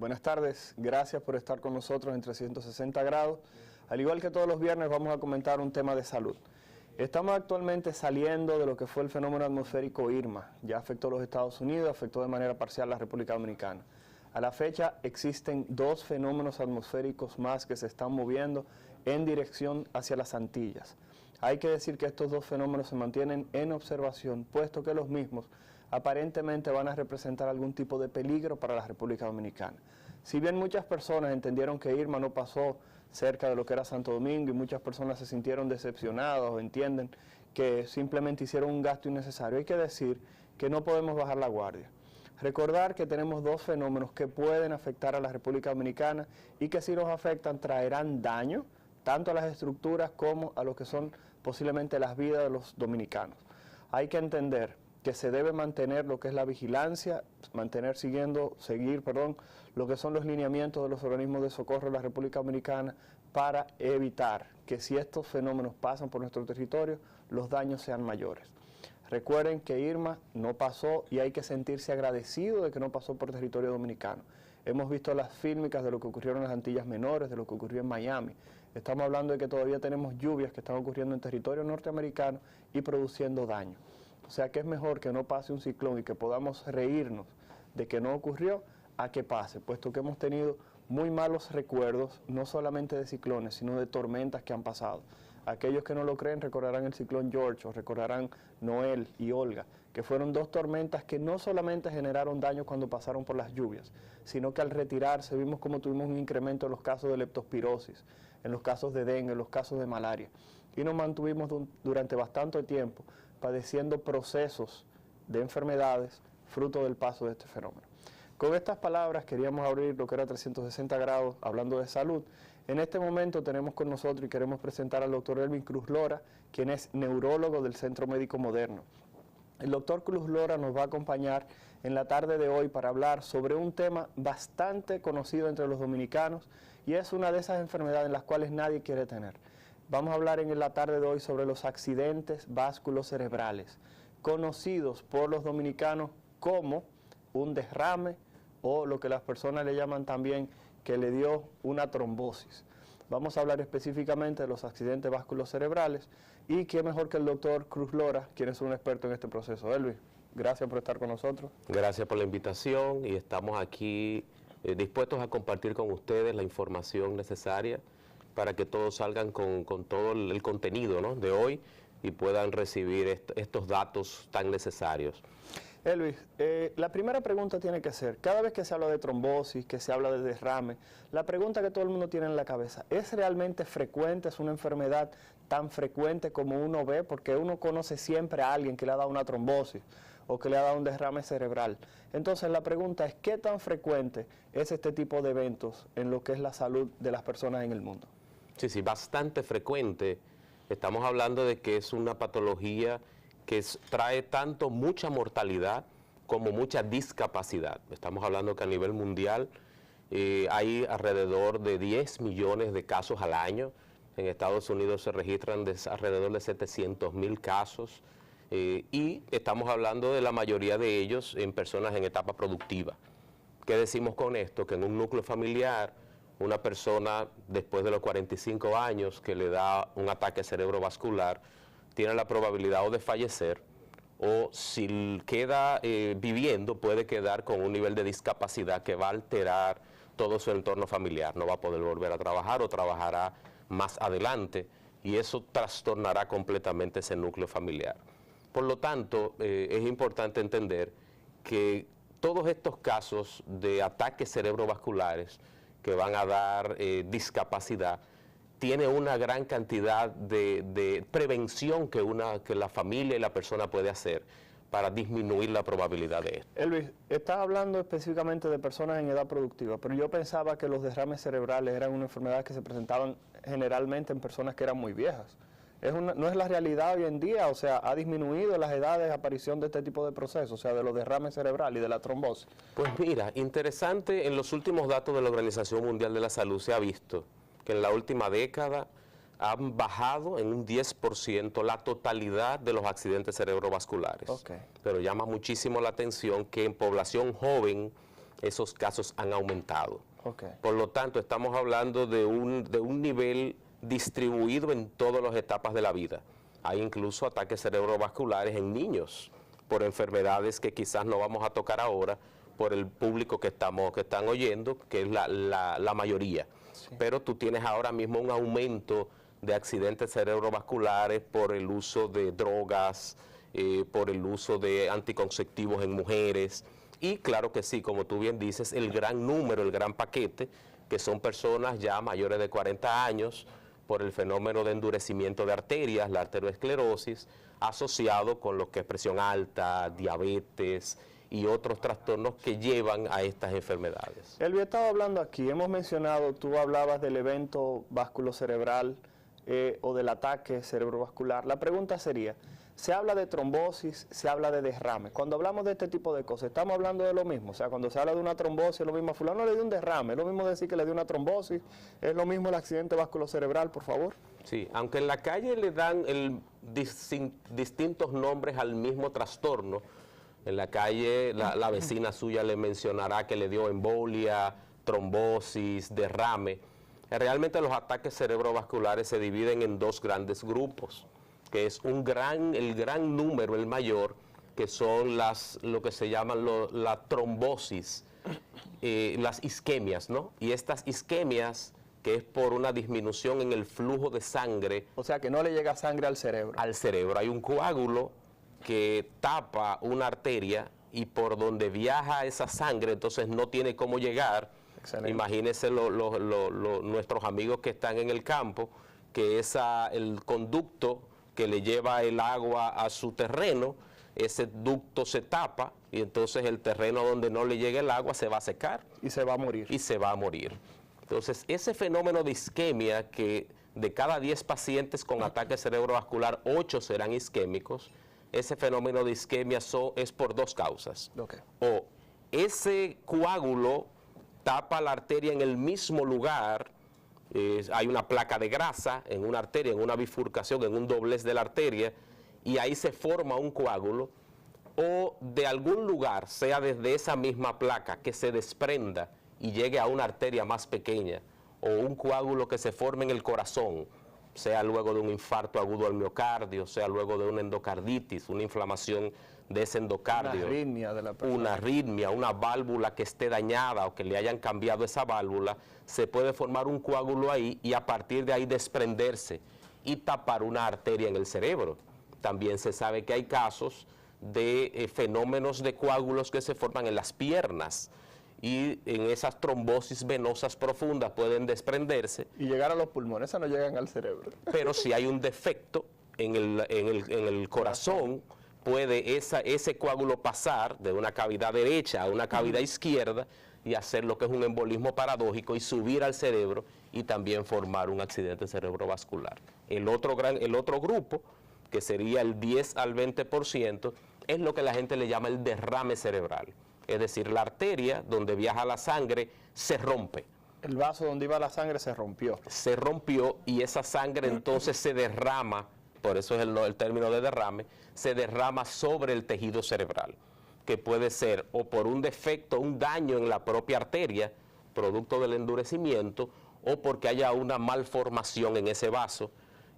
Buenas tardes, gracias por estar con nosotros en 360 grados. Al igual que todos los viernes vamos a comentar un tema de salud. Estamos actualmente saliendo de lo que fue el fenómeno atmosférico Irma. Ya afectó a los Estados Unidos, afectó de manera parcial a la República Dominicana. A la fecha existen dos fenómenos atmosféricos más que se están moviendo en dirección hacia las Antillas. Hay que decir que estos dos fenómenos se mantienen en observación, puesto que los mismos aparentemente van a representar algún tipo de peligro para la República Dominicana. Si bien muchas personas entendieron que Irma no pasó cerca de lo que era Santo Domingo y muchas personas se sintieron decepcionadas o entienden que simplemente hicieron un gasto innecesario, hay que decir que no podemos bajar la guardia. Recordar que tenemos dos fenómenos que pueden afectar a la República Dominicana y que si nos afectan traerán daño tanto a las estructuras como a lo que son posiblemente las vidas de los dominicanos. Hay que entender que se debe mantener lo que es la vigilancia, seguir lo que son los lineamientos de los organismos de socorro de la República Dominicana para evitar que si estos fenómenos pasan por nuestro territorio, los daños sean mayores. Recuerden que Irma no pasó y hay que sentirse agradecido de que no pasó por territorio dominicano. Hemos visto las fílmicas de lo que ocurrió en las Antillas Menores, de lo que ocurrió en Miami. Estamos hablando de que todavía tenemos lluvias que están ocurriendo en territorio norteamericano y produciendo daño. O sea que es mejor que no pase un ciclón y que podamos reírnos de que no ocurrió a que pase, puesto que hemos tenido muy malos recuerdos, no solamente de ciclones, sino de tormentas que han pasado. Aquellos que no lo creen recordarán el ciclón George o recordarán Noel y Olga, que fueron dos tormentas que no solamente generaron daño cuando pasaron por las lluvias, sino que al retirarse vimos como tuvimos un incremento en los casos de leptospirosis, en los casos de dengue, en los casos de malaria. Y nos mantuvimos durante bastante tiempo padeciendo procesos de enfermedades fruto del paso de este fenómeno. Con estas palabras queríamos abrir lo que era 360 grados hablando de salud. En este momento tenemos con nosotros y queremos presentar al doctor Elvin Cruz Lora, quien es neurólogo del Centro Médico Moderno. El doctor Cruz Lora nos va a acompañar en la tarde de hoy para hablar sobre un tema bastante conocido entre los dominicanos y es una de esas enfermedades en las cuales nadie quiere tener. Vamos a hablar en la tarde de hoy sobre los accidentes vasculocerebrales, conocidos por los dominicanos como un derrame o lo que las personas le llaman también que le dio una trombosis. Vamos a hablar específicamente de los accidentes vasculocerebrales y qué mejor que el doctor Cruz Lora, quien es un experto en este proceso. Elvis, gracias por estar con nosotros. Gracias por la invitación y estamos aquí dispuestos a compartir con ustedes la información necesaria para que todos salgan con todo el contenido, ¿no?, de hoy y puedan recibir estos datos tan necesarios. Elvis, la primera pregunta tiene que ser, cada vez que se habla de trombosis, que se habla de derrame, la pregunta que todo el mundo tiene en la cabeza, ¿es realmente frecuente, es una enfermedad tan frecuente como uno ve? Porque uno conoce siempre a alguien que le ha dado una trombosis o que le ha dado un derrame cerebral. Entonces la pregunta es, ¿qué tan frecuente es este tipo de eventos en lo que es la salud de las personas en el mundo? Sí, bastante frecuente. Estamos hablando de que es una patología que trae tanto mucha mortalidad como mucha discapacidad. Estamos hablando que a nivel mundial hay alrededor de 10 millones de casos al año. En Estados Unidos se registran alrededor de 700,000 casos y estamos hablando de la mayoría de ellos en personas en etapa productiva. ¿Qué decimos con esto? Que en un núcleo familiar, una persona después de los 45 años que le da un ataque cerebrovascular, tiene la probabilidad o de fallecer o si queda viviendo puede quedar con un nivel de discapacidad que va a alterar todo su entorno familiar. No va a poder volver a trabajar o trabajará más adelante y eso trastornará completamente ese núcleo familiar. Por lo tanto, es importante entender que todos estos casos de ataques cerebrovasculares que van a dar discapacidad tiene una gran cantidad de prevención que la familia y la persona puede hacer para disminuir la probabilidad de esto. Elvis, estás hablando específicamente de personas en edad productiva, pero yo pensaba que los derrames cerebrales eran una enfermedad que se presentaban generalmente en personas que eran muy viejas. ¿No es la realidad hoy en día? O sea, ¿ha disminuido las edades de aparición de este tipo de procesos, o sea, de los derrames cerebrales y de la trombosis? Pues mira, interesante, en los últimos datos de la Organización Mundial de la Salud se ha visto que en la última década han bajado en un 10% la totalidad de los accidentes cerebrovasculares. Okay. Pero llama muchísimo la atención que en población joven esos casos han aumentado. Okay. Por lo tanto, estamos hablando de un nivel distribuido en todas las etapas de la vida. Hay incluso ataques cerebrovasculares en niños por enfermedades que quizás no vamos a tocar ahora por el público que están oyendo, que es la mayoría. Sí. Pero tú tienes ahora mismo un aumento de accidentes cerebrovasculares por el uso de drogas, por el uso de anticonceptivos en mujeres. Y claro que sí, como tú bien dices, el gran número, el gran paquete, que son personas ya mayores de 40 años, por el fenómeno de endurecimiento de arterias, la arteriosclerosis, asociado con lo que es presión alta, diabetes y otros trastornos que llevan a estas enfermedades. Elvio, estaba hablando aquí, hemos mencionado, tú hablabas del evento vasculocerebral o del ataque cerebrovascular. La pregunta sería, se habla de trombosis, se habla de derrame. Cuando hablamos de este tipo de cosas, ¿estamos hablando de lo mismo? O sea, cuando se habla de una trombosis, es lo mismo a fulano le dio un derrame, es lo mismo decir que le dio una trombosis, es lo mismo el accidente vasculocerebral, por favor. Sí, aunque en la calle le dan distintos nombres al mismo trastorno, en la calle la vecina suya le mencionará que le dio embolia, trombosis, derrame. Realmente los ataques cerebrovasculares se dividen en dos grandes grupos, que es el gran número, el mayor, que son lo que se llaman la trombosis, las isquemias, ¿no? Y estas isquemias, que es por una disminución en el flujo de sangre. O sea, que no le llega sangre al cerebro. Al cerebro. Hay un coágulo que tapa una arteria y por donde viaja esa sangre, entonces no tiene cómo llegar. Excelente. Imagínense nuestros amigos que están en el campo, que el conducto que le lleva el agua a su terreno, ese ducto se tapa y entonces el terreno donde no le llegue el agua se va a secar. Y se va a morir. Y se va a morir. Entonces, ese fenómeno de isquemia, que de cada 10 pacientes con ataque cerebrovascular, 8 serán isquémicos, ese fenómeno de isquemia es por dos causas. Okay. O ese coágulo tapa la arteria en el mismo lugar, hay una placa de grasa en una arteria, en una bifurcación, en un doblez de la arteria, y ahí se forma un coágulo, o de algún lugar, sea desde esa misma placa, que se desprenda y llegue a una arteria más pequeña, o un coágulo que se forme en el corazón, sea luego de un infarto agudo al miocardio, sea luego de una endocarditis, una inflamación de ese endocardio, una arritmia de la persona. Una arritmia, una válvula que esté dañada o que le hayan cambiado esa válvula, se puede formar un coágulo ahí y a partir de ahí desprenderse y tapar una arteria en el cerebro. También se sabe que hay casos de fenómenos de coágulos que se forman en las piernas, y en esas trombosis venosas profundas pueden desprenderse. Y llegar a los pulmones, esas no llegan al cerebro. Pero si hay un defecto en el corazón, puede ese coágulo pasar de una cavidad derecha a una cavidad izquierda y hacer lo que es un embolismo paradójico y subir al cerebro y también formar un accidente cerebrovascular. El otro grupo, que sería el 10 al 20%, es lo que la gente le llama el derrame cerebral. Es decir, la arteria donde viaja la sangre se rompe. El vaso donde iba la sangre se rompió. Se rompió y esa sangre entonces se derrama, por eso es el término de derrame, se derrama sobre el tejido cerebral, que puede ser o por un defecto, un daño en la propia arteria, producto del endurecimiento, o porque haya una malformación en ese vaso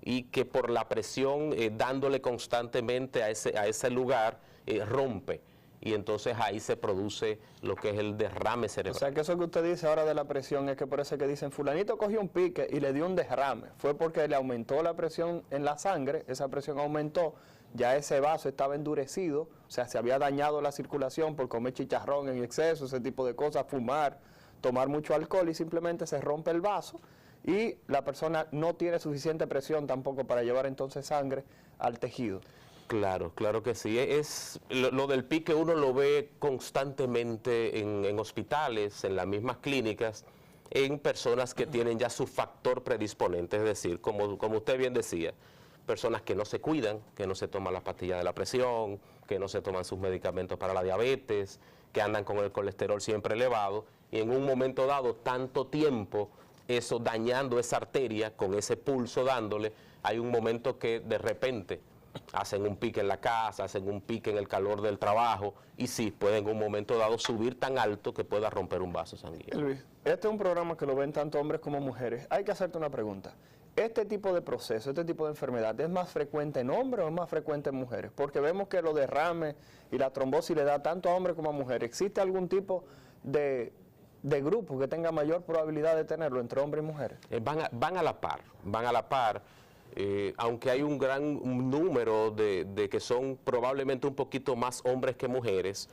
y que por la presión dándole constantemente a ese lugar rompe. Y entonces ahí se produce lo que es el derrame cerebral. O sea que eso que usted dice ahora de la presión es que por eso que dicen fulanito cogió un pique y le dio un derrame. Fue porque le aumentó la presión en la sangre, esa presión aumentó, ya ese vaso estaba endurecido, o sea, se había dañado la circulación por comer chicharrón en exceso, ese tipo de cosas, fumar, tomar mucho alcohol y simplemente se rompe el vaso y la persona no tiene suficiente presión tampoco para llevar entonces sangre al tejido. Claro, claro que sí. Lo del pique uno lo ve constantemente en hospitales, en las mismas clínicas, en personas que tienen ya su factor predisponente, es decir, como usted bien decía, personas que no se cuidan, que no se toman las pastillas de la presión, que no se toman sus medicamentos para la diabetes, que andan con el colesterol siempre elevado, y en un momento dado, tanto tiempo, eso dañando esa arteria, con ese pulso dándole, hay un momento que de repente hacen un pique en la casa, hacen un pique en el calor del trabajo y sí, pueden en un momento dado subir tan alto que pueda romper un vaso sanguíneo. Luis, este es un programa que lo ven tanto hombres como mujeres. Hay que hacerte una pregunta. ¿Este tipo de proceso, este tipo de enfermedad es más frecuente en hombres o es más frecuente en mujeres? Porque vemos que los derrames y la trombosis le da tanto a hombres como a mujeres. ¿Existe algún tipo de grupo que tenga mayor probabilidad de tenerlo entre hombres y mujeres? Van a la par. Aunque hay un gran número de que son probablemente un poquito más hombres que mujeres,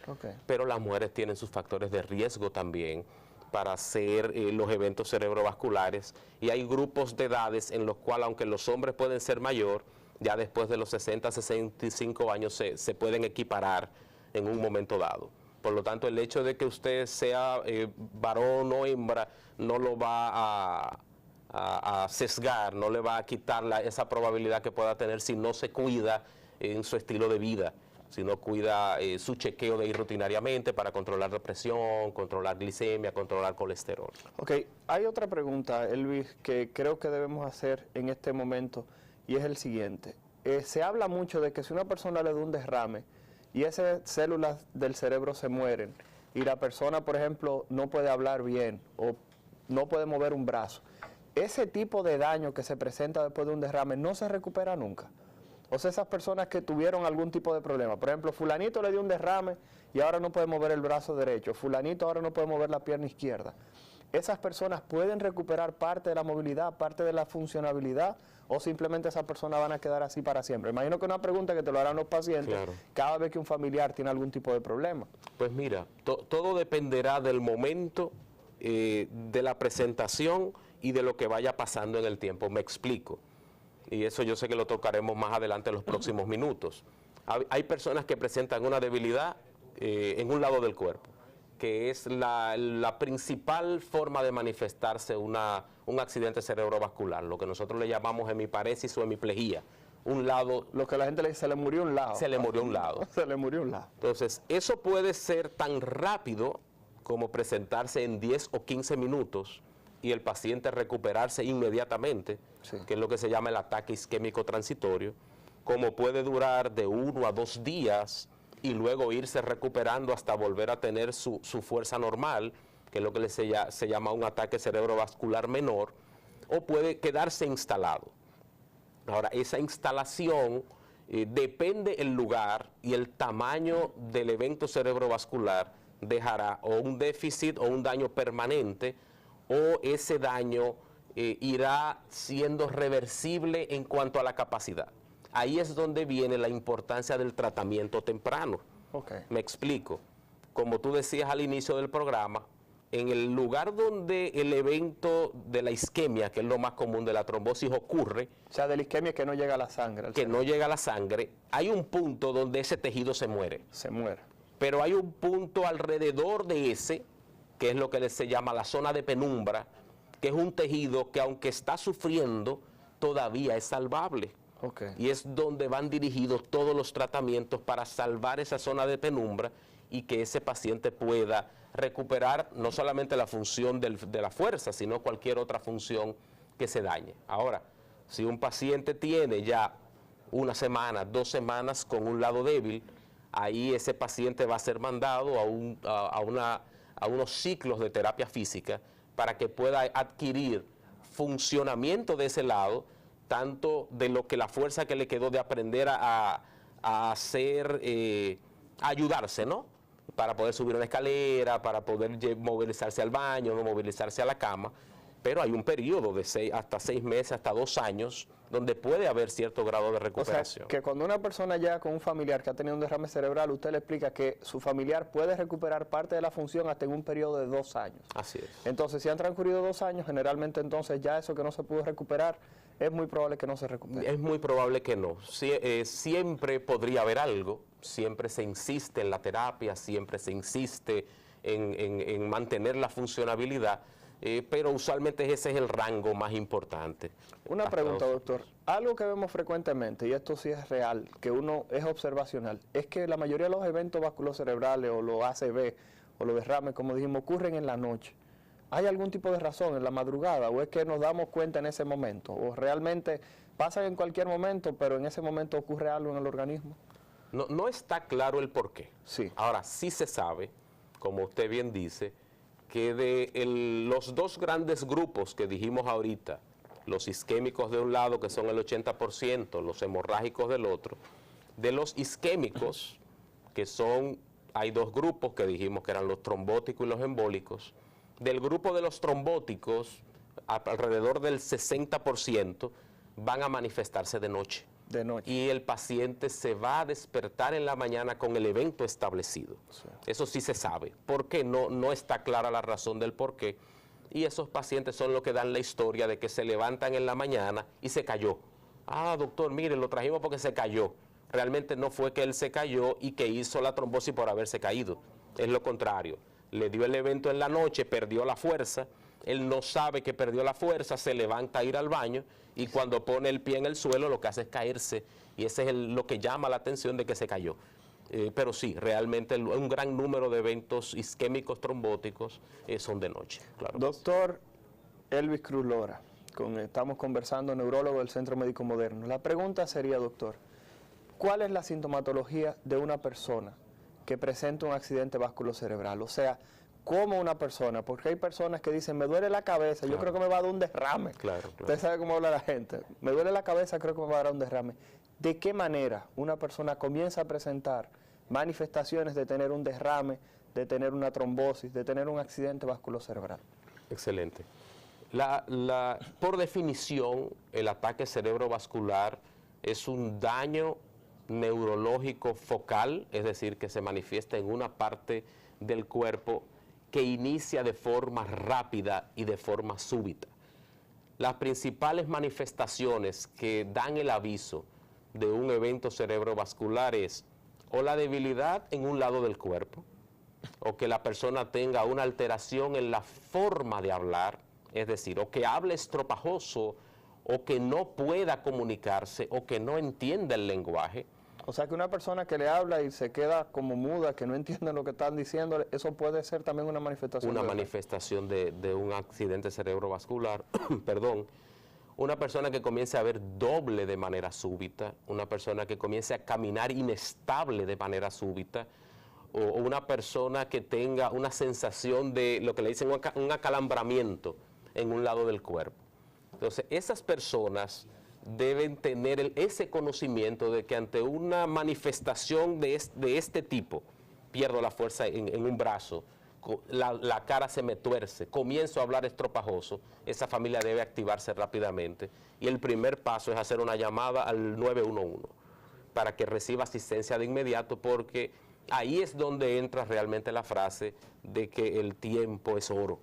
pero las mujeres tienen sus factores de riesgo también para hacer los eventos cerebrovasculares, y hay grupos de edades en los cuales, aunque los hombres pueden ser mayor, ya después de los 60, 65 años se pueden equiparar en un momento dado. Por lo tanto, el hecho de que usted sea varón o hembra no lo va a sesgar, no le va a quitar esa probabilidad que pueda tener si no se cuida en su estilo de vida, si no cuida su chequeo de ir rutinariamente para controlar la presión, controlar glicemia, controlar colesterol. Ok, hay otra pregunta, Elvis, que creo que debemos hacer en este momento, y es el siguiente. Se habla mucho de que si una persona le da un derrame y esas células del cerebro se mueren, y la persona, por ejemplo, no puede hablar bien o no puede mover un brazo, ese tipo de daño que se presenta después de un derrame no se recupera nunca. O sea, esas personas que tuvieron algún tipo de problema, por ejemplo, fulanito le dio un derrame y ahora no puede mover el brazo derecho, fulanito ahora no puede mover la pierna izquierda. ¿Esas personas pueden recuperar parte de la movilidad, parte de la funcionabilidad, o simplemente esas personas van a quedar así para siempre? Imagino que es una pregunta que te lo harán los pacientes cada vez que un familiar tiene algún tipo de problema. Pues mira, todo dependerá del momento, de la presentación y de lo que vaya pasando en el tiempo. Me explico. Y eso yo sé que lo tocaremos más adelante en los próximos minutos. Hay personas que presentan una debilidad en un lado del cuerpo, que es la principal forma de manifestarse un accidente cerebrovascular, lo que nosotros le llamamos hemiparesis o hemiplegia. Un lado... Lo que la gente le dice, se le murió un lado. Se le murió un lado. Se le murió un lado. Entonces, eso puede ser tan rápido como presentarse en 10 o 15 minutos y el paciente recuperarse inmediatamente, que es lo que se llama el ataque isquémico transitorio, como puede durar de 1 a 2 días y luego irse recuperando hasta volver a tener su fuerza normal, que es lo que se llama un ataque cerebrovascular menor, o puede quedarse instalado. Ahora, esa instalación depende el lugar y el tamaño del evento cerebrovascular, dejará o un déficit o un daño permanente, o ese daño irá siendo reversible en cuanto a la capacidad. Ahí es donde viene la importancia del tratamiento temprano. Me explico. Como tú decías al inicio del programa, en el lugar donde el evento de la isquemia, que es lo más común de la trombosis, ocurre... O sea, de la isquemia que no llega a la sangre. Que no llega a la sangre, hay un punto donde ese tejido se muere. Se muere. Pero hay un punto alrededor de ese, que es lo que se llama la zona de penumbra, que es un tejido que aunque está sufriendo, todavía es salvable. Y es donde van dirigidos todos los tratamientos para salvar esa zona de penumbra y que ese paciente pueda recuperar no solamente la función de la fuerza, sino cualquier otra función que se dañe. Ahora, si un paciente tiene ya 1 semana, 2 semanas con un lado débil, ahí ese paciente va a ser mandado a unos ciclos de terapia física para que pueda adquirir funcionamiento de ese lado, tanto de lo que la fuerza que le quedó de aprender a hacer, a ayudarse, ¿no? Para poder subir una escalera, para poder movilizarse al baño, no movilizarse a la cama. Pero hay un periodo de hasta 6 meses, hasta 2 años, donde puede haber cierto grado de recuperación. O sea, que cuando una persona llega con un familiar que ha tenido un derrame cerebral, usted le explica que su familiar puede recuperar parte de la función hasta en un periodo de 2 años. Así es. Entonces, si han transcurrido 2 años, generalmente entonces ya eso que no se pudo recuperar, es muy probable que no se recupere. Es muy probable que no. Siempre podría haber algo, siempre se insiste en la terapia, siempre se insiste en mantener la funcionabilidad, pero usualmente ese es el rango más importante. Una pregunta, doctor. Algo que vemos frecuentemente, y esto sí es real, que uno es observacional, es que la mayoría de los eventos vasculocerebrales o los ACV o los derrames, como dijimos, ocurren en la noche. ¿Hay algún tipo de razón en la madrugada o es que nos damos cuenta en ese momento? ¿O realmente pasan en cualquier momento, pero en ese momento ocurre algo en el organismo. No está claro el por qué. Sí. Ahora, sí se sabe, como usted bien dice, que los dos grandes grupos que dijimos ahorita, los isquémicos de un lado, que son el 80%, los hemorrágicos del otro, de los isquémicos, que hay dos grupos que dijimos que eran los trombóticos y los embólicos. Del grupo de los trombóticos, alrededor del 60% van a manifestarse de noche. De noche. Y el paciente se va a despertar en la mañana con el evento establecido. Sí. Eso sí se sabe. ¿Por qué? No está clara la razón del por qué. Y esos pacientes son los que dan la historia de que se levantan en la mañana y se cayó. Ah, doctor, mire, lo trajimos porque se cayó. Realmente no fue que él se cayó y que hizo la trombosis por haberse caído. Es lo contrario. Le dio el evento en la noche, perdió la fuerza. Él no sabe que perdió la fuerza, se levanta a ir al baño y cuando pone el pie en el suelo lo que hace es caerse. Y ese es lo que llama la atención de que se cayó. Pero sí, realmente un gran número de eventos isquémicos trombóticos son de noche. Claro. Doctor Elvis Cruz Lora, estamos conversando, neurólogo del Centro Médico Moderno. La pregunta sería, doctor, ¿cuál es la sintomatología de una persona que presenta un accidente vasculocerebral? O sea, ¿cómo una persona? Porque hay personas que dicen, me duele la cabeza, claro, yo creo que me va a dar un derrame. Claro. Usted sabe cómo habla la gente. Me duele la cabeza, creo que me va a dar un derrame. ¿De qué manera una persona comienza a presentar manifestaciones de tener un derrame, de tener una trombosis, de tener un accidente vasculocerebral? Excelente. Por definición, el ataque cerebrovascular es un daño neurológico focal, es decir, que se manifiesta en una parte del cuerpo que inicia de forma rápida y de forma súbita. Las principales manifestaciones que dan el aviso de un evento cerebrovascular es o la debilidad en un lado del cuerpo, o que la persona tenga una alteración en la forma de hablar, es decir, o que hable estropajoso, o que no pueda comunicarse, o que no entienda el lenguaje. O sea, que una persona que le habla y se queda como muda, que no entiende lo que están diciendo, eso puede ser también una manifestación. Una manifestación de un accidente cerebrovascular, perdón. Una persona que comience a ver doble de manera súbita, una persona que comience a caminar inestable de manera súbita, o una persona que tenga una sensación de lo que le dicen un acalambramiento en un lado del cuerpo. Entonces, esas personas deben tener ese conocimiento de que ante una manifestación de este tipo, pierdo la fuerza en un brazo, la cara se me tuerce, comienzo a hablar estropajoso, esa familia debe activarse rápidamente. Y el primer paso es hacer una llamada al 911 para que reciba asistencia de inmediato, porque ahí es donde entra realmente la frase de que el tiempo es oro.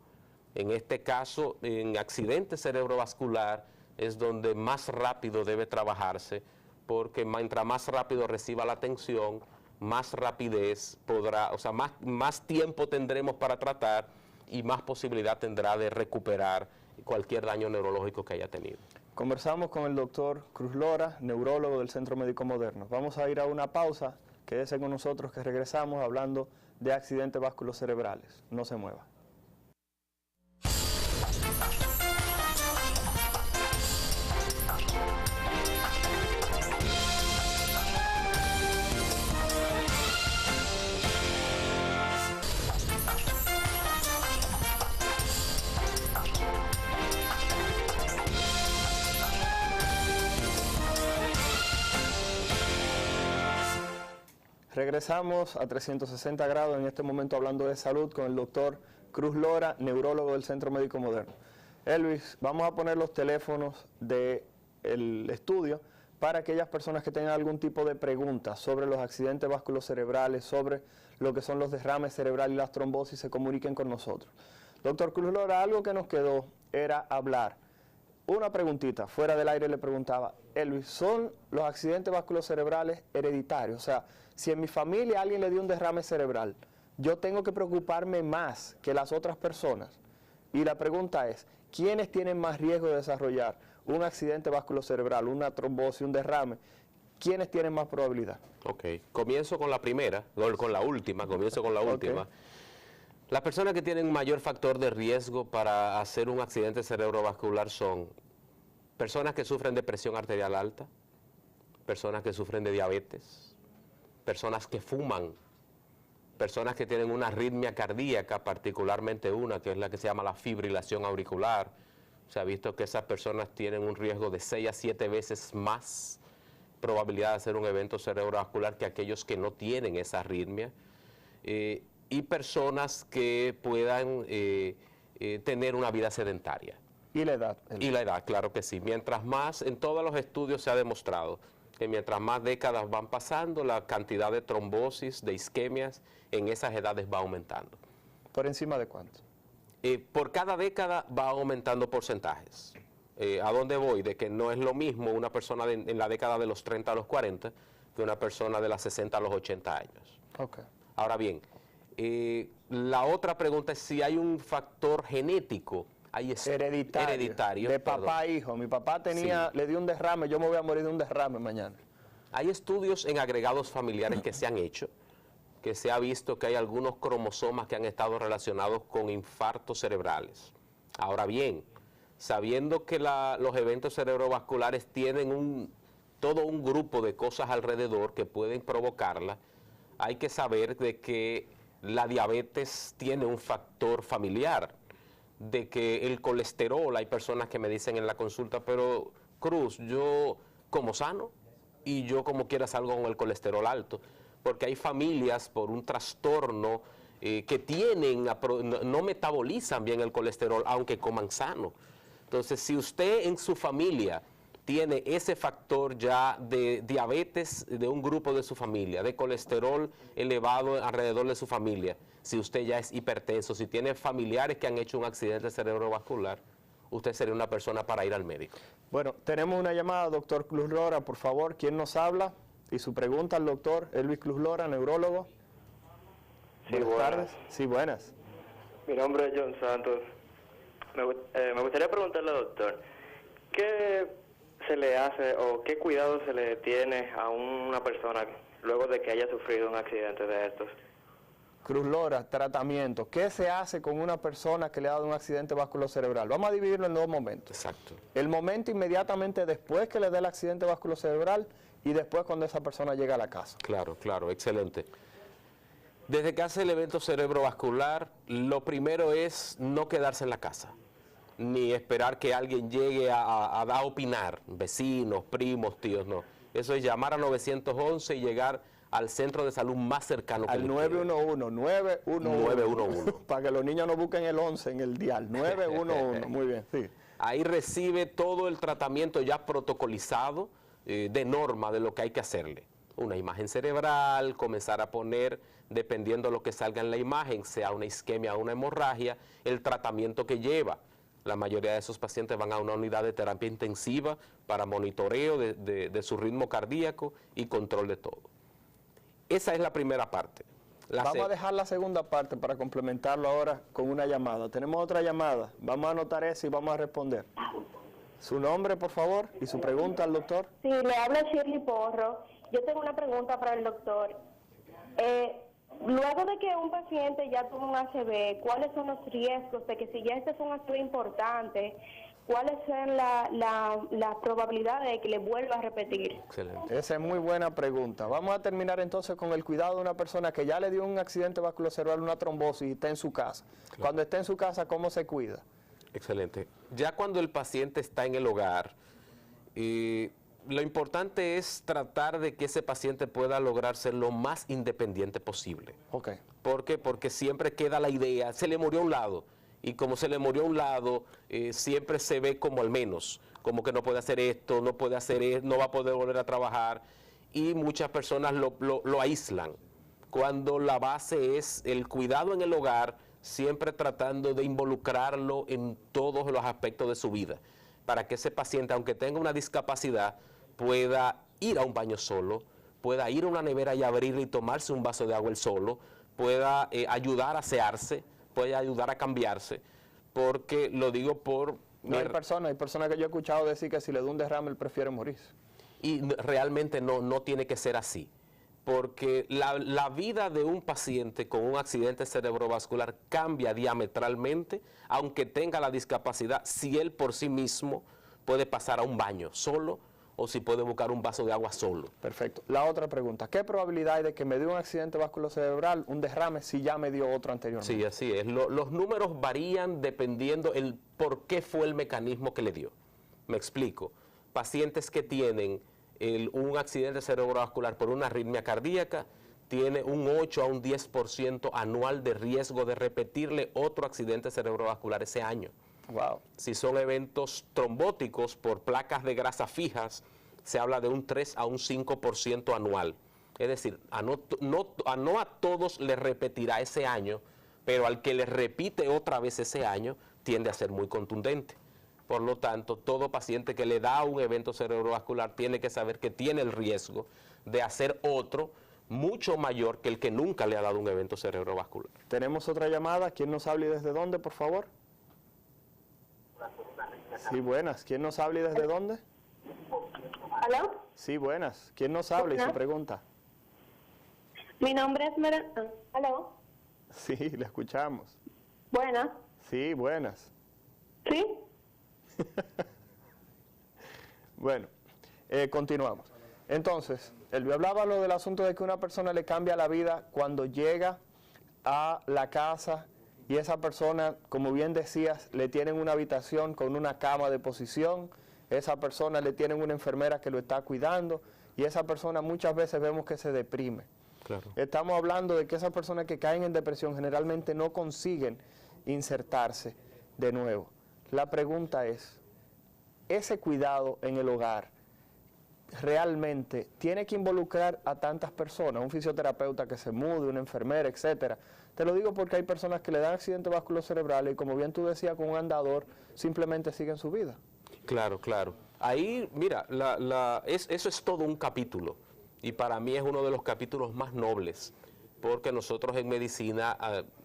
En este caso, en accidente cerebrovascular, es donde más rápido debe trabajarse, porque mientras más rápido reciba la atención, más rapidez podrá, o sea, más tiempo tendremos para tratar y más posibilidad tendrá de recuperar cualquier daño neurológico que haya tenido. Conversamos con el doctor Cruz Lora, neurólogo del Centro Médico Moderno. Vamos a ir a una pausa, quédese con nosotros que regresamos hablando de accidentes vasculocerebrales. No se mueva. Regresamos a 360 grados, en este momento hablando de salud con el doctor Cruz Lora, neurólogo del Centro Médico Moderno. Elvis, vamos a poner los teléfonos del estudio para aquellas personas que tengan algún tipo de preguntas sobre los accidentes vasculocerebrales, sobre lo que son los derrames cerebrales y las trombosis, se comuniquen con nosotros. Doctor Cruz Lora, algo que nos quedó era hablar. Una preguntita, fuera del aire le preguntaba, Elvis, ¿son los accidentes vasculocerebrales hereditarios? O sea, si en mi familia alguien le dio un derrame cerebral, yo tengo que preocuparme más que las otras personas. Y la pregunta es, ¿quiénes tienen más riesgo de desarrollar un accidente vasculocerebral, una trombosis, un derrame? ¿Quiénes tienen más probabilidad? Ok, comienzo con la primera, con la última, última. Las personas que tienen mayor factor de riesgo para hacer un accidente cerebrovascular son personas que sufren de presión arterial alta, personas que sufren de diabetes, personas que fuman, personas que tienen una arritmia cardíaca, particularmente una que es la que se llama la fibrilación auricular. Se ha visto que esas personas tienen un riesgo de 6 a 7 veces más probabilidad de hacer un evento cerebrovascular que aquellos que no tienen esa arritmia. Y personas que puedan tener una vida sedentaria. ¿Y la edad? Y la edad, claro que sí. Mientras más, en todos los estudios se ha demostrado que mientras más décadas van pasando, la cantidad de trombosis, de isquemias, en esas edades va aumentando. ¿Por encima de cuánto? Por cada década va aumentando porcentajes. ¿A dónde voy? De que no es lo mismo una persona en la década de los 30 a los 40 que una persona de las 60 a los 80 años. Okay. Ahora bien, la otra pregunta es si hay un factor genético. Hereditario. De papá a hijo. Mi papá le dio un derrame, yo me voy a morir de un derrame mañana. Hay estudios en agregados familiares que se han hecho, que se ha visto que hay algunos cromosomas que han estado relacionados con infartos cerebrales. Ahora bien, sabiendo que los eventos cerebrovasculares tienen todo un grupo de cosas alrededor que pueden provocarla, hay que saber de que la diabetes tiene un factor familiar, de que el colesterol, hay personas que me dicen en la consulta, pero Cruz, yo como sano y yo como quiera salgo con el colesterol alto, porque hay familias por un trastorno que no metabolizan bien el colesterol, aunque coman sano. Entonces, si usted en su familia tiene ese factor ya de diabetes de un grupo de su familia, de colesterol elevado alrededor de su familia, si usted ya es hipertenso, si tiene familiares que han hecho un accidente cerebrovascular, usted sería una persona para ir al médico. Bueno, tenemos una llamada, doctor Cruz Lora, por favor, ¿quién nos habla? Y su pregunta al doctor Elvis Cruz Lora, neurólogo. Sí, buenas tardes. Sí, buenas. Mi nombre es John Santos. Me gustaría preguntarle al doctor, ¿qué se le hace o qué cuidado se le tiene a una persona luego de que haya sufrido un accidente de estos? Cruz Lora, tratamiento. ¿Qué se hace con una persona que le ha dado un accidente vasculocerebral? Vamos a dividirlo en dos momentos. Exacto. El momento inmediatamente después que le dé el accidente vasculocerebral y después cuando esa persona llega a la casa. Claro, claro, excelente. Desde que hace el evento cerebrovascular, lo primero es no quedarse en la casa, ni esperar que alguien llegue a opinar, vecinos, primos, tíos, no. Eso es llamar a 911 y llegar al centro de salud más cercano. Al 911. Para que los niños no busquen el 11 en el dial. 911, muy bien, sí. Ahí recibe todo el tratamiento ya protocolizado de norma de lo que hay que hacerle. Una imagen cerebral, comenzar a poner, dependiendo de lo que salga en la imagen, sea una isquemia o una hemorragia, el tratamiento que lleva. La mayoría de esos pacientes van a una unidad de terapia intensiva para monitoreo de su ritmo cardíaco y control de todo. Esa es la primera parte. Vamos a dejar la segunda parte para complementarlo ahora con una llamada. Tenemos otra llamada. Vamos a anotar eso y vamos a responder. Su nombre, por favor, y su pregunta al doctor. Sí, le habla Shirley Porro. Yo tengo una pregunta para el doctor. Luego de que un paciente ya tuvo un ACV, ¿cuáles son los riesgos de que si ya este es un ACV importante, cuáles son las probabilidades de que le vuelva a repetir? Excelente. Esa es muy buena pregunta. Vamos a terminar entonces con el cuidado de una persona que ya le dio un accidente vasculocerebral, una trombosis y está en su casa. Claro. Cuando está en su casa, ¿cómo se cuida? Excelente. Ya cuando el paciente está en el hogar, lo importante es tratar de que ese paciente pueda lograr ser lo más independiente posible. Okay. ¿Por qué? Porque siempre queda la idea, se le murió a un lado, y como se le murió a un lado, siempre se ve como al menos, como que no puede hacer esto, no puede hacer esto, no va a poder volver a trabajar, y muchas personas lo aíslan, cuando la base es el cuidado en el hogar, siempre tratando de involucrarlo en todos los aspectos de su vida, para que ese paciente, aunque tenga una discapacidad, pueda ir a un baño solo, pueda ir a una nevera y abrirla y tomarse un vaso de agua él solo, pueda ayudar a asearse, pueda ayudar a cambiarse, porque lo digo por... No, hay personas que yo he escuchado decir que si le da un derrame él prefiere morirse. Y realmente no tiene que ser así, porque la vida de un paciente con un accidente cerebrovascular cambia diametralmente, aunque tenga la discapacidad, si él por sí mismo puede pasar a un baño solo o si puede buscar un vaso de agua solo. Perfecto. La otra pregunta, ¿qué probabilidad hay de que me dé un accidente vasculocerebral, un derrame, si ya me dio otro anteriormente? Sí, así es. Los números varían dependiendo el por qué fue el mecanismo que le dio. Me explico. Pacientes que tienen un accidente cerebrovascular por una arritmia cardíaca, tiene un 8 a un 10% anual de riesgo de repetirle otro accidente cerebrovascular ese año. Wow. Si son eventos trombóticos por placas de grasa fijas, se habla de un 3 a un 5% anual. Es decir, no a todos les repetirá ese año, pero al que les repite otra vez ese año, tiende a ser muy contundente. Por lo tanto, todo paciente que le da un evento cerebrovascular tiene que saber que tiene el riesgo de hacer otro mucho mayor que el que nunca le ha dado un evento cerebrovascular. Tenemos otra llamada. ¿Quién nos habla y desde dónde, por favor? Sí, buenas. ¿Quién nos habla y desde dónde? ¿Aló? Sí, buenas. ¿Quién nos habla y su pregunta? Mi nombre es Miranda. ¿Aló? Sí, le escuchamos. Buenas. Sí, buenas. ¿Sí? Bueno, continuamos. Entonces, él me hablaba lo del asunto de que una persona le cambia la vida cuando llega a la casa y esa persona, como bien decías, le tienen una habitación con una cama de posición, esa persona le tienen una enfermera que lo está cuidando y esa persona muchas veces vemos que se deprime. Claro. Estamos hablando de que esas personas que caen en depresión generalmente no consiguen insertarse de nuevo. La pregunta es, ese cuidado en el hogar realmente tiene que involucrar a tantas personas, un fisioterapeuta que se mude, una enfermera, etcétera. Te lo digo porque hay personas que le dan accidentes vasculocerebrales y como bien tú decías, con un andador simplemente siguen su vida. Claro, claro. Ahí, mira, eso es todo un capítulo y para mí es uno de los capítulos más nobles porque nosotros en medicina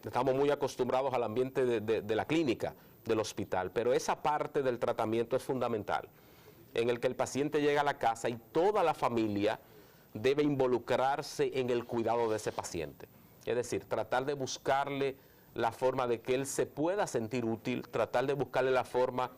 estamos muy acostumbrados al ambiente de la clínica, del hospital, pero esa parte del tratamiento es fundamental, en el que el paciente llega a la casa y toda la familia debe involucrarse en el cuidado de ese paciente. Es decir, tratar de buscarle la forma de que él se pueda sentir útil, tratar de buscarle la forma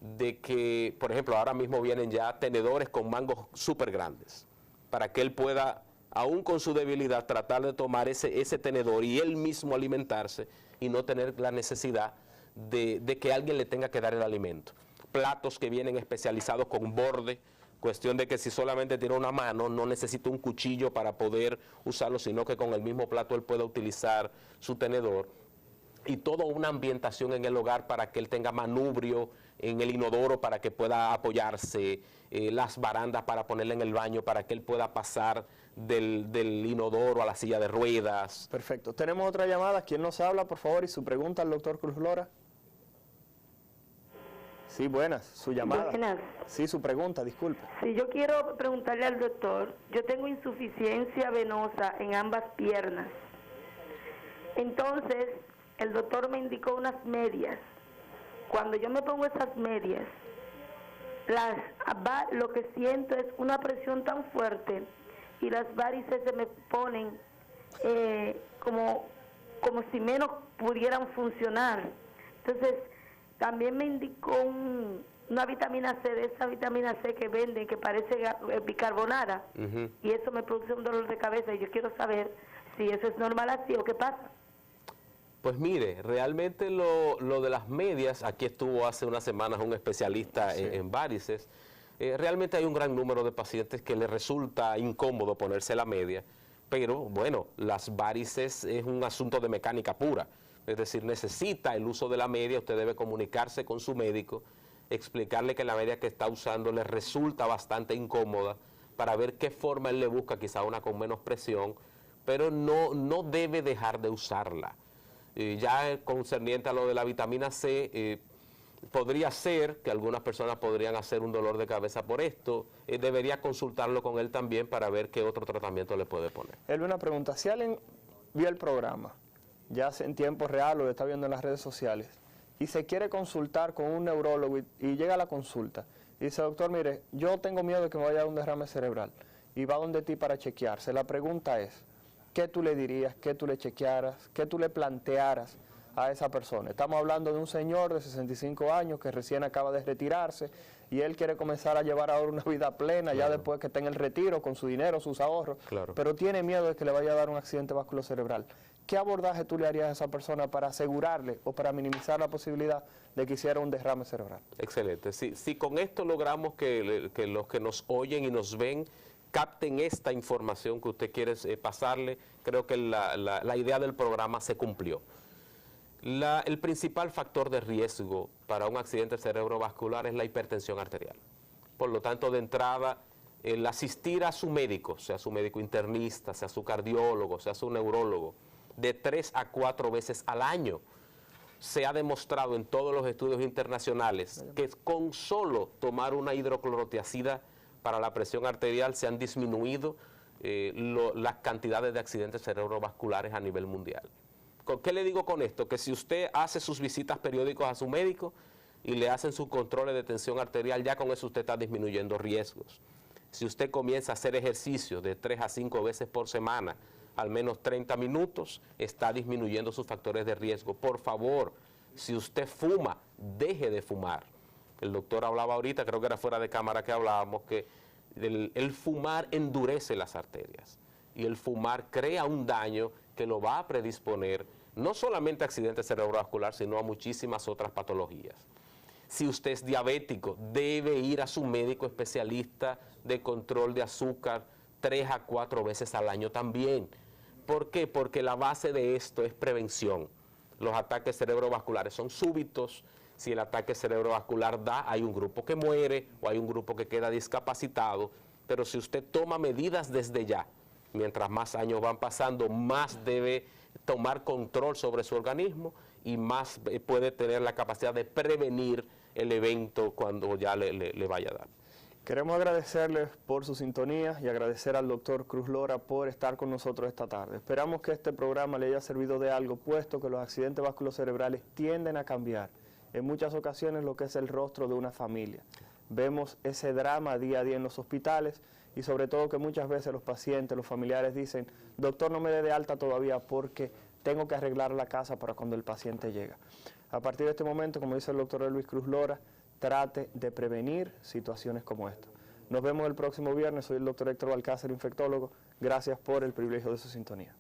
de que, por ejemplo, ahora mismo vienen ya tenedores con mangos súper grandes, para que él pueda, aún con su debilidad, tratar de tomar ese tenedor y él mismo alimentarse y no tener la necesidad de que alguien le tenga que dar el alimento. Platos que vienen especializados con borde, cuestión de que si solamente tiene una mano, no necesita un cuchillo para poder usarlo, sino que con el mismo plato él pueda utilizar su tenedor. Y toda una ambientación en el hogar para que él tenga manubrio en el inodoro para que pueda apoyarse, las barandas para ponerle en el baño para que él pueda pasar del inodoro a la silla de ruedas. Perfecto. Tenemos otra llamada. ¿Quién nos habla, por favor? Y su pregunta al doctor Cruz Lora. Sí, buenas. Su llamada. Buenas. Sí, su pregunta, disculpe. Sí, yo quiero preguntarle al doctor, yo tengo insuficiencia venosa en ambas piernas. Entonces, el doctor me indicó unas medias. Cuando yo me pongo esas medias, lo que siento es una presión tan fuerte y las varices se me ponen como si menos pudieran funcionar. Entonces, también me indicó una vitamina C, de esa vitamina C que venden, que parece bicarbonada, y eso me produce un dolor de cabeza y yo quiero saber si eso es normal así o qué pasa. Pues mire, realmente lo de las medias, aquí estuvo hace unas semanas un especialista en varices, realmente hay un gran número de pacientes que les resulta incómodo ponerse la media, pero bueno, las varices es un asunto de mecánica pura, es decir, necesita el uso de la media, usted debe comunicarse con su médico, explicarle que la media que está usando le resulta bastante incómoda para ver qué forma él le busca, quizá una con menos presión, pero no debe dejar de usarla. Ya concerniente a lo de la vitamina C, podría ser que algunas personas podrían hacer un dolor de cabeza por esto, debería consultarlo con él también para ver qué otro tratamiento le puede poner. Él, una pregunta, si alguien vio el programa, ya en tiempo real o lo está viendo en las redes sociales, y se quiere consultar con un neurólogo y llega a la consulta, y dice, doctor, mire, yo tengo miedo de que me vaya a dar un derrame cerebral, y va donde ti para chequearse, la pregunta es, ¿qué tú le dirías, qué tú le chequearas, qué tú le plantearas a esa persona? Estamos hablando de un señor de 65 años que recién acaba de retirarse, y él quiere comenzar a llevar ahora una vida plena, ya después que esté en el retiro, con su dinero, sus ahorros, pero tiene miedo de que le vaya a dar un accidente vasculocerebral. ¿Qué abordaje tú le harías a esa persona para asegurarle o para minimizar la posibilidad de que hiciera un derrame cerebral? Excelente. Si con esto logramos que los que nos oyen y nos ven capten esta información que usted quiere pasarle, creo que la idea del programa se cumplió. El principal factor de riesgo para un accidente cerebrovascular es la hipertensión arterial. Por lo tanto, de entrada, el asistir a su médico, sea su médico internista, sea su cardiólogo, sea su neurólogo, de 3 a 4 veces al año. Se ha demostrado en todos los estudios internacionales que con solo tomar una hidroclorotiazida para la presión arterial se han disminuido las cantidades de accidentes cerebrovasculares a nivel mundial. ¿Qué le digo con esto? Que si usted hace sus visitas periódicas a su médico y le hacen sus controles de tensión arterial, ya con eso usted está disminuyendo riesgos. Si usted comienza a hacer ejercicio de 3 a 5 veces por semana, al menos 30 minutos, está disminuyendo sus factores de riesgo. Por favor, si usted fuma, deje de fumar. El doctor hablaba ahorita, creo que era fuera de cámara que hablábamos, que el fumar endurece las arterias y el fumar crea un daño que lo va a predisponer no solamente a accidente cerebrovascular, sino a muchísimas otras patologías. Si usted es diabético, debe ir a su médico especialista de control de azúcar 3 a 4 veces al año también. ¿Por qué? Porque la base de esto es prevención. Los ataques cerebrovasculares son súbitos. Si el ataque cerebrovascular da, hay un grupo que muere o hay un grupo que queda discapacitado. Pero si usted toma medidas desde ya, mientras más años van pasando, más debe tomar control sobre su organismo y más puede tener la capacidad de prevenir el evento cuando ya le vaya a dar. Queremos agradecerles por su sintonía y agradecer al doctor Cruz Lora por estar con nosotros esta tarde. Esperamos que este programa le haya servido de algo, puesto que los accidentes vasculocerebrales tienden a cambiar en muchas ocasiones lo que es el rostro de una familia. Vemos ese drama día a día en los hospitales y sobre todo que muchas veces los pacientes, los familiares dicen, doctor, no me dé de alta todavía porque tengo que arreglar la casa para cuando el paciente llega. A partir de este momento, como dice el doctor Luis Cruz Lora, trate de prevenir situaciones como esta. Nos vemos el próximo viernes. Soy el doctor Héctor Balcácer, infectólogo. Gracias por el privilegio de su sintonía.